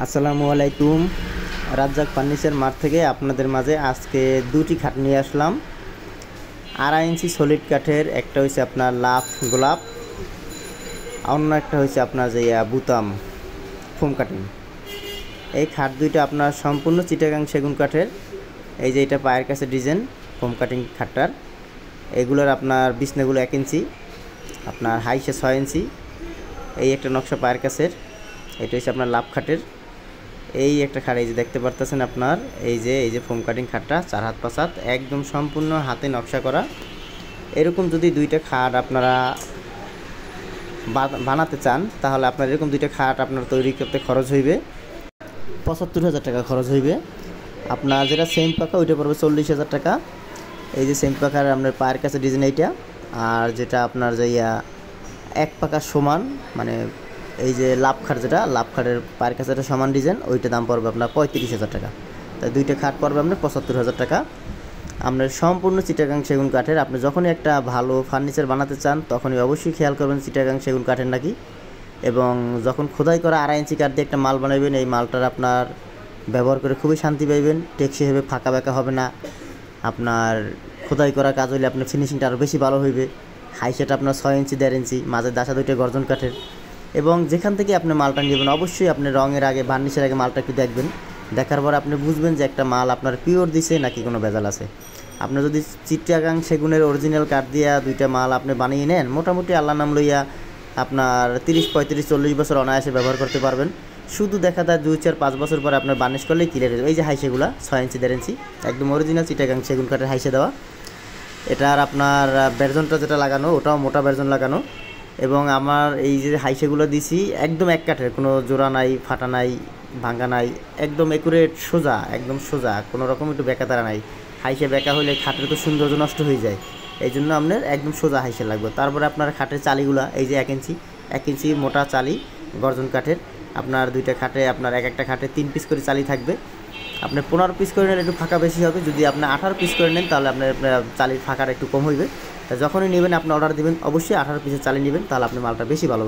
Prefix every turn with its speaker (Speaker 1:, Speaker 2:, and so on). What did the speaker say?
Speaker 1: আসসালামু আলাইকুম। Razzak furniture mart থেকে আপনাদের মাঝে আজকে দুটি খাট নিয়ে আসলাম। 2.5 ইঞ্চি সলিড কাঠের, একটা হচ্ছে আপনার লাভ গোলাপ, অন্য একটা হচ্ছে আপনার যে বুতাম ফোম কাটিং। এই খাট দুইটা আপনার সম্পূর্ণ চিটাগাং সেগুন কাঠের। এই যে এটা পায়ের কাছে ডিজাইন ফোম কাটিং খাটটার। এগুলোর আপনার বিছনাগুলো 1 ইঞ্চি, আপনার হাইসে 6 ইঞ্চি। এই একটা নকশা পায়ের কাছের, এটা হচ্ছে আপনার লাভ খাটের। এই একটা খাট এই যে দেখতে পারতেছেন আপনার, এই যে ফোম কাটিং খাটটা 4 হাত 5 হাত একদম সম্পূর্ণ হাতে নকশা করা। এরকম যদি দুইটা খাট আপনারা বানাতে চান তাহলে আপনার এরকম দুইটা খাট আপনার তৈরি করতে খরচ হইবে 75,000 টাকা খরচ হইবে। আপনার যেটা সেম পাকা ওইটা পড়বে 40,000 টাকা। এই যে সেম পাকার আপনার পায়ের কাছে ডিজাইন এইটা, আর যেটা আপনার যে এক পাকা সমান মানে এই যে লাভ খাট, যেটা লাভ খাটের পায়ের কাছে একটা সমান ডিজাইন, ওইটা দাম পড়বে আপনার 35,000 টাকা। তাই দুইটা খাট পড়বে আপনার 75,000 টাকা। আপনার সম্পূর্ণ চিটাগাং সেগুন কাঠের। আপনি যখনই একটা ভালো ফার্নিচার বানাতে চান তখনই অবশ্যই খেয়াল করবেন চিটাগাং সেগুন কাঠের নাকি। এবং যখন খোদাই করা 2.5 ইঞ্চি কাঠ দিয়ে একটা মাল বানাবেন, এই মালটার আপনার ব্যবহার করে খুবই শান্তি পাইবেন, টেকসই হবে, ফাঁকা ব্যাকা হবে না। আপনার খোদাই করা কাজ হইলে আপনার ফিনিশিংটা আরও বেশি ভালো হইবে। হাইসেট আপনার 6 ইঞ্চি 1.5 ইঞ্চি, মাঝের দাসা দুইটা গর্জন কাঠের। এবং যেখান থেকে আপনি মালটা নেবেন অবশ্যই আপনি রঙের আগে, বার্নিশের আগে মালটা একটু দেখবেন। দেখার পর আপনি বুঝবেন যে একটা মাল আপনার পিওর দিছে নাকি কোনো ভেজাল আছে। আপনি যদি চিটাগাং সেগুনের অরিজিনাল কাঠ দিয়া দুইটা মাল আপনি বানিয়ে নেন, মোটামুটি আল্লাহ নাম লইয়া আপনার 30, 35, 40 বছর অনায়াসে ব্যবহার করতে পারবেন। শুধু দেখা যায় 2, 4, 5 বছর পরে আপনার বার্নিশ করলেই ক্লিয়ার হয়ে যাবে। এই যে হাইসেগুলো 6 ইঞ্চি 1.5 ইঞ্চি একদম অরিজিনাল চিটাগাং সেগুন কাঠের হাইসে দেওয়া। এটার আপনার ভার্জনটা যেটা লাগানো ওটাও মোটা ভার্জন লাগানো। এবং আমার এই যে হাইসেগুলো দিছি একদম এক কাঠের, কোনো জোড়া নাই, ফাটা নাই, ভাঙ্গা নাই, একদম একুরেট সোজা, একদম সোজা, কোনো রকম একটু বেঁকা তারা নাই। হাইসে বেঁকা হইলে খাটের তো সৌন্দর্য নষ্ট হয়ে যায়। এই জন্য আপনার একদম সোজা হাইসে লাগবে। তারপরে আপনার খাটের চালিগুলা এই যে 1 ইঞ্চি মোটা চালি গর্জন কাঠের। আপনার দুইটা খাটে আপনার একটা খাটে 3 পিস করে চালি থাকবে। আপনি 15 পিস করে নেন একটু ফাঁকা বেশি হবে, যদি আপনি 18 পিস করে নেন তাহলে আপনার চালির ফাঁকাটা একটু কম হইবে। তা যখনই নেবেন আপনি অর্ডার দেবেন অবশ্যই 18 পিসের চালি নেবেন, তাহলে আপনি মালটা বেশি ভালো।